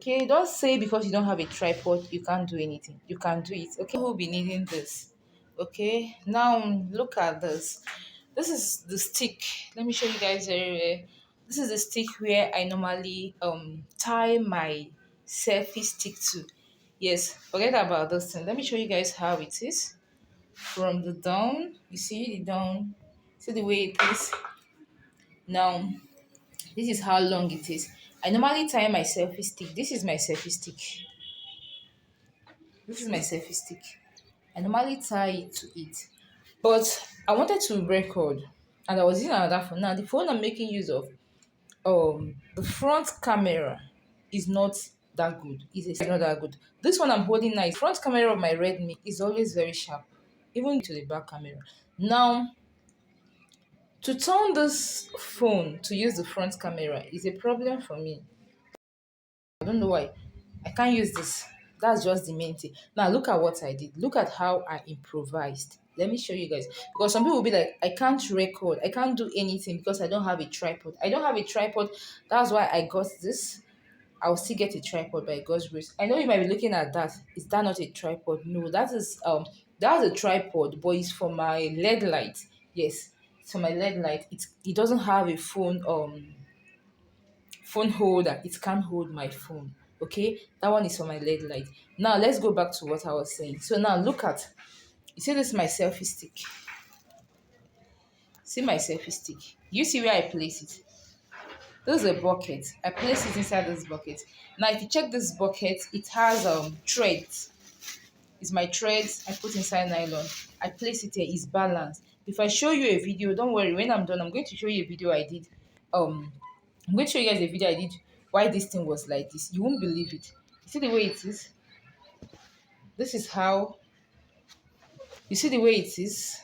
Okay, don't say because you don't have a tripod you can't do anything. You can do it. Okay, we'll be needing this. Okay, now look at this. This is the stick. Let me show you guys very well. This is the stick where I normally tie my selfie stick to. Yes, forget about this thing. Let me show you guys how it is from the down. You see the down. See the way it is. Now this is how long it is. I normally tie my selfie stick. This is my selfie stick. This is my selfie stick. I normally tie it to it. But I wanted to record and I was using another phone. Now the phone I'm making use of, the front camera is not that good. It's not that good. This one I'm holding now, front camera of my Redmi is always very sharp, even to the back camera. Now to turn this phone to use the front camera is a problem for me. I don't know why. I can't use this. That's just the main thing. Now look at what I did. Look at how I improvised. Let me show you guys. Because some people will be like, I can't record. I can't do anything because I don't have a tripod. I don't have a tripod. That's why I got this. I'll still get a tripod by God's grace. I know you might be looking at that. Is that not a tripod? No, that's a tripod, but it's for my LED light. Yes, it's for my LED light. It doesn't have a phone holder. It can't hold my phone. Okay, that one is for my LED light. Now let's go back to what I was saying. So now look at, you see this is my selfie stick. See my selfie stick. You see where I place it? This is a bucket. I place it inside this bucket. Now if you check this bucket, it has threads. It's my threads I put inside nylon. I place it here. It's balanced. If I show you a video, don't worry. When I'm done, I'm going to show you a video I did. I'm going to show you guys a video I did why this thing was like this. You won't believe it. You see the way it is? This is how, you see the way it is?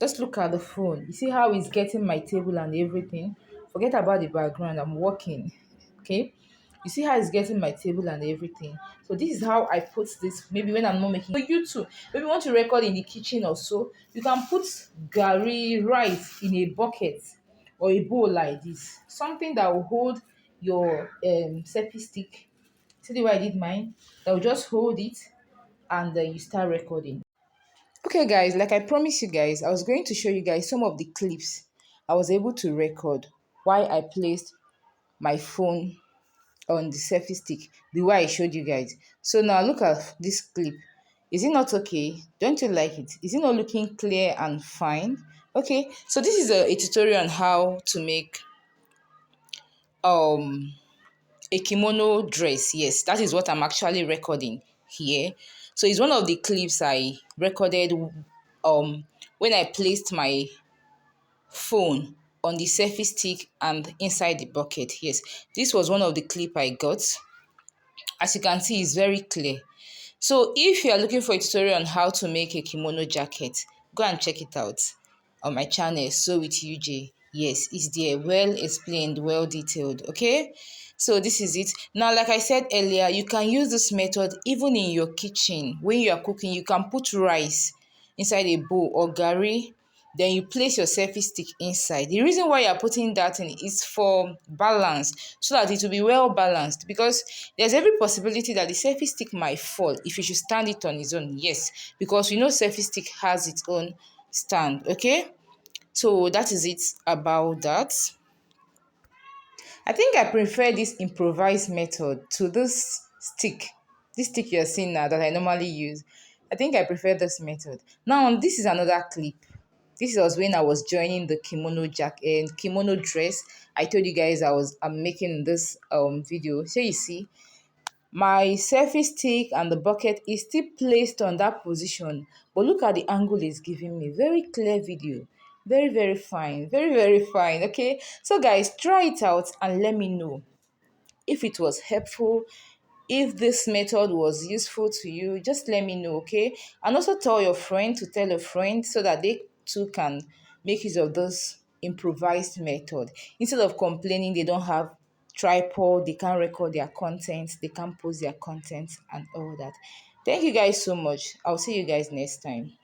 Just look at the phone. You see how it's getting my table and everything? Forget about the background. I'm working. Okay? You see how it's getting my table and everything? So this is how I put this. Maybe when I'm not making for you too. Maybe you want to record in the kitchen or so. You can put gari rice in a bucket or a bowl like this. Something that will hold your selfie stick. See the way I did mine? That will just hold it and then you start recording. Okay, guys, like I promised you guys, I was going to show you guys some of the clips I was able to record while I placed my phone on the selfie stick the way I showed you guys. So now look at this clip. Is it not okay? Don't you like it? Is it not looking clear and fine? Okay, so this is a tutorial on how to make um a kimono dress. Yes, that is what I'm actually recording here. So it's one of the clips I recorded when I placed my phone on the selfie stick and inside the bucket. Yes, this was one of the clip I got. As you can see, it's very clear. So if you are looking for a tutorial on how to make a kimono jacket, go and check it out on my channel, Sew with UJ. Yes, it's there, well explained, well detailed. Okay, so this is it. Now, like I said earlier, you can use this method even in your kitchen. When you are cooking, you can put rice inside a bowl or gari, then you place your selfie stick inside. The reason why you're putting that in is for balance, so that it will be well balanced, because there's every possibility that the selfie stick might fall if you should stand it on its own. Yes, because we know selfie stick has its own stand. Okay, so that is it about that. I think I prefer this improvised method to this stick you're seeing now that I normally use. I think I prefer this method. Now, this is another clip. This was when I was joining the kimono and kimono dress. I told you guys I'm making this video. So you see, my selfie stick and the bucket is still placed on that position. But look at the angle it's giving me. Very clear video. Very, very fine. Very, very fine. Okay. So guys, try it out and let me know if it was helpful, if this method was useful to you. Just let me know, okay? And also tell your friend to tell a friend so that they too can make use of this improvised method. Instead of complaining they don't have tripod, they can't record their content, they can't post their content and all that. Thank you guys so much. I'll see you guys next time.